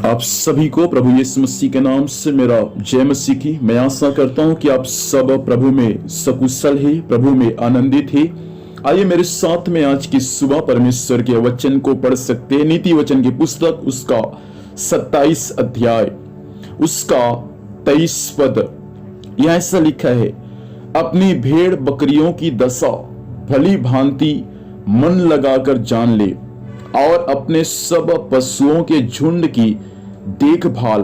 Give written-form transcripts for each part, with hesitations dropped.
आप सभी को प्रभु यीशु मसीह के नाम से मेरा जय मसीह की। मैं आशा करता हूं कि आप सब प्रभु में सकुशल ही, प्रभु में आनंदित ही। आइए मेरे साथ में आज की सुबह परमेश्वर के वचन को पढ़ सकते हैं। नीति वचन की पुस्तक उसका 27 अध्याय उसका 23 पद। यह ऐसा लिखा है, अपनी भेड़ बकरियों की दशा भली भांति मन लगाकर जान ले और अपने सब पशुओं के झुंड की देखभाल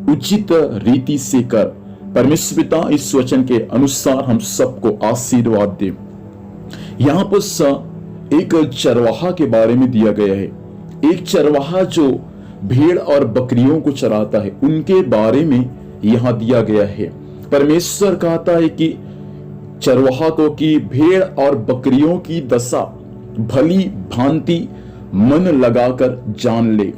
उचित रीति से कर। परमेश्वर पिता इस वचन के अनुसार हम सबको आशीर्वाद दे। यहाँ पर एक चरवाहा के बारे में दिया गया है। एक चरवाहा जो भेड़ और बकरियों को चराता है, उनके बारे में यहाँ दिया गया है। परमेश्वर कहता है कि चरवाहा को कि भेड़ और बकरियों की दशा भली भांति मन लगाकर जान ले।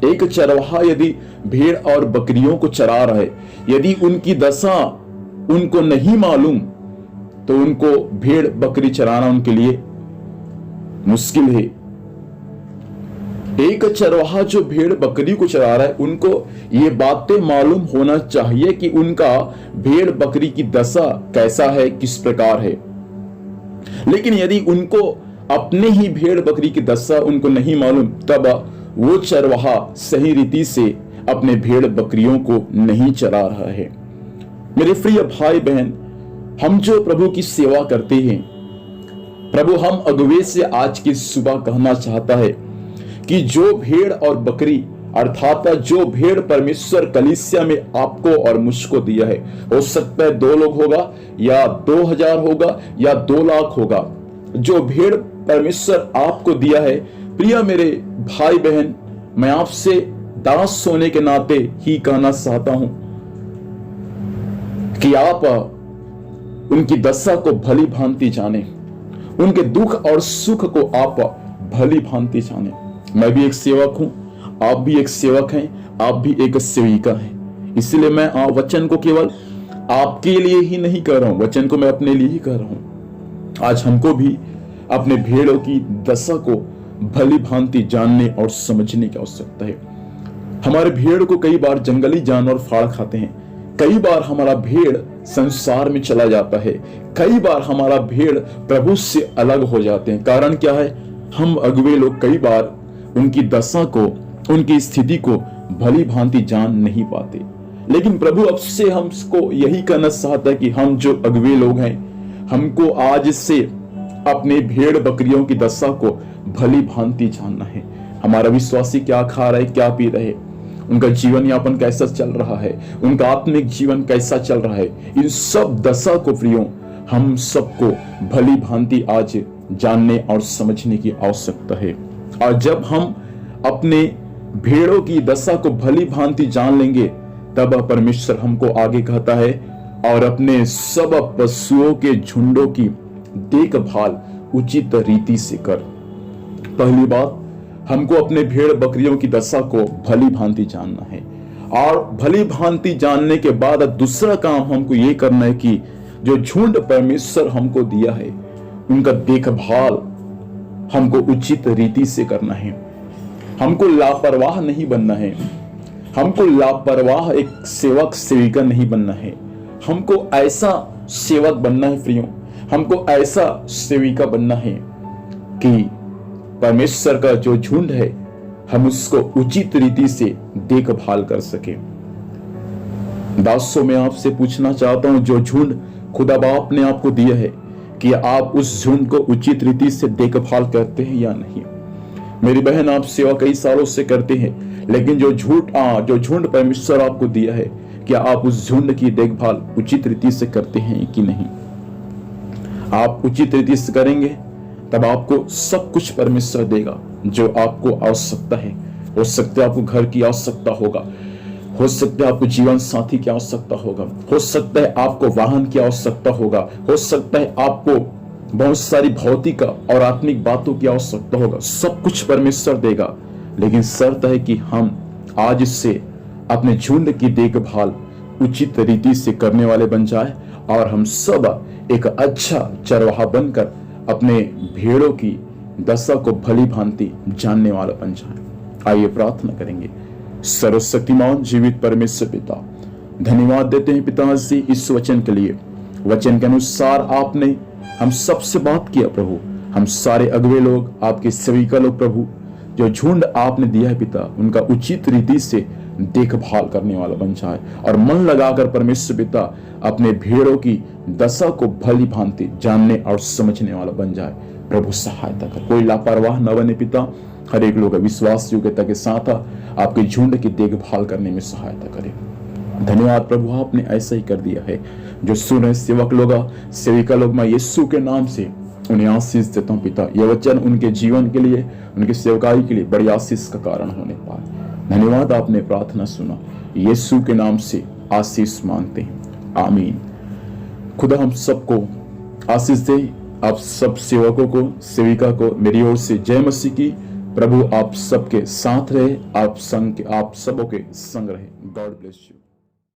एक चरवाहा यदि भेड़ और बकरियों को चरा रहा है, यदि उनकी दशा उनको नहीं मालूम, तो उनको भेड़ बकरी चराना उनके लिए मुश्किल है। एक चरवाहा जो भेड़ बकरी को चरा रहा है, उनको ये बातें मालूम होना चाहिए कि उनका भेड़ बकरी की दशा कैसा है, किस प्रकार है। लेकिन यदि उनको अपने ही भेड़ बकरी की दशा उनको नहीं मालूम, तब वो चरवाहा सही रीति से अपने भेड़ बकरियों को नहीं चरा रहा है। मेरे प्रिय भाई बहन, हम जो प्रभु की सेवा करते हैं, प्रभु हम अगुवे से आज की सुबह कहना चाहता है कि जो भेड़ और बकरी अर्थात जो भेड़ परमेश्वर कलीसिया में आपको और मुझको दिया है, हो सकता है 2 लोग होगा या 2000 होगा या 2 लाख होगा। जो भेड़ परमेश्वर आपको दिया है, प्रिय मेरे भाई बहन, मैं आपसे दास होने के नाते ही कहना चाहता हूं कि आप उनकी दशा को भली भांति जाने, उनके दुख और सुख को आप भली भांति जाने। मैं भी एक सेवक हूं, आप भी एक सेवक हैं, आप भी एक सेविका हैं। इसलिए मैं वचन को केवल आपके लिए ही नहीं कह रहा हूं, वचन को मैं अपने लिए ही कह रहा हूं। आज हमको भी अपने भेड़ों की दशा को भली भांति जानने और समझने की आवश्यकता है। हमारे भेड़ को कई बार जंगली जानवर फाड़ खाते हैं, कई बार हमारा भेड़ संसार में चला जाता है, कई बार हमारा भेड़ प्रभु से अलग हो जाते हैं। कारण क्या है? हम अगुवे लोग कई बार उनकी दशा को, उनकी स्थिति को भली भांति जान नहीं पाते। लेकिन प्रभु अब से हमको यही कहना चाहता है कि हम जो अगुवे लोग हैं, हमको आज से अपने भेड़ बकरियों की दशा को भली भांति जानना है। हमारा विश्वासी क्या खा रहा है, क्या पी रहे, उनका जीवन यापन कैसा चल रहा है, उनका आत्मिक जीवन कैसा चल रहा है, इन सब दशा को प्रियो हम सबको भली भांति आज जानने और समझने की आवश्यकता है। और जब हम अपने भेड़ों की दशा को भली भांति जान लेंगे, तब परमेश्वर हमको आगे कहता है, और अपने सब पशुओं के झुंडों की देखभाल उचित रीति से कर। पहली बात, हमको अपने भेड़ बकरियों की दशा को भली भांति जानना है। और भली भांति जानने के बाद दूसरा काम हमको ये करना है कि जो झुंड परमेश्वर हमको दिया है, उनका देखभाल हमको उचित रीति से करना है। हमको लापरवाह नहीं बनना है, हमको लापरवाह एक सेवक सेविका नहीं बनना है। हमको ऐसा सेवक बनना है प्रियो, हमको ऐसा सेविका बनना है कि परमेश्वर का जो झुंड है, हम उसको उचित रीति से देखभाल कर सके। दासों, मैं आपसे पूछना चाहता हूं, जो झुंड खुदा बाप ने आपको दिया है, कि आप उस झुंड को उचित रीति से देखभाल करते हैं या नहीं? मेरी बहन, आप सेवा कई सालों से करते हैं, लेकिन जो झुंड परमेश्वर आपको दिया है, क्या आप उस झुंड की देखभाल उचित रीति से करते हैं कि नहीं? आप उचित रीति से करेंगे, तब आपको सब कुछ परमेश्वर देगा जो आपको आवश्यकता है। हो सकता है आपको घर की आवश्यकता होगा, हो सकता है आपको जीवन साथी की आवश्यकता होगा, हो सकता है आपको वाहन की आवश्यकता होगा, हो सकता है आपको बहुत सारी भौतिक और आत्मिक बातों की आवश्यकता होगा। सब कुछ परमेश्वर देगा, लेकिन शर्त है कि हम आज से अपने झुंड की देखभाल उचित रीति से करने वाले बन जाए, और हम सब एक अच्छा चरवाहा बनकर अपने भेड़ों की दशा को भली भांति जानने वाला बन जाए। आइए प्रार्थना करेंगे। सर्वशक्तिमान जीवित परमेश्वर पिता, धन्यवाद देते हैं पिताजी इस वचन के लिए। वचन के अनुसार आपने हम सबसे बात किया प्रभु। हम सारे अगुवे लोग, आपके सेविका लोग प्रभु, जो झुंड आपने दिया है पिता, उनका उचित रीति से देखभाल करने वाला बन जाए और मन लगाकर परमेश्वर पिता अपने भेड़ों की दशा को भली भांति जानने और समझने वाला बन जाए। प्रभु सहायता कर, कोई लापरवाह न बने पिता। हर एक लोग विश्वास योग्यता के साथ आपके झुंड की देखभाल करने में सहायता करे। धन्यवाद प्रभु, आपने ऐसा ही कर दिया है। जो सुन रहे सेवक लोग, सेविका लोग, मैं यीशु के नाम से उन्हें आशीष देता हूँ पिता। यह वचन उनके जीवन के लिए, उनकी सेवकाई के लिए बड़ी आशीष का कारण होने पाए। धन्यवाद, आपने प्रार्थना सुना। यीशु के नाम से आशीष मांगते हैं, आमीन। खुदा हम सबको आशीष दे। आप सब सेवकों को, सेविका को मेरी ओर से जय मसीह की। प्रभु आप सबके साथ रहे, आप सबों के संग रहे। God bless you.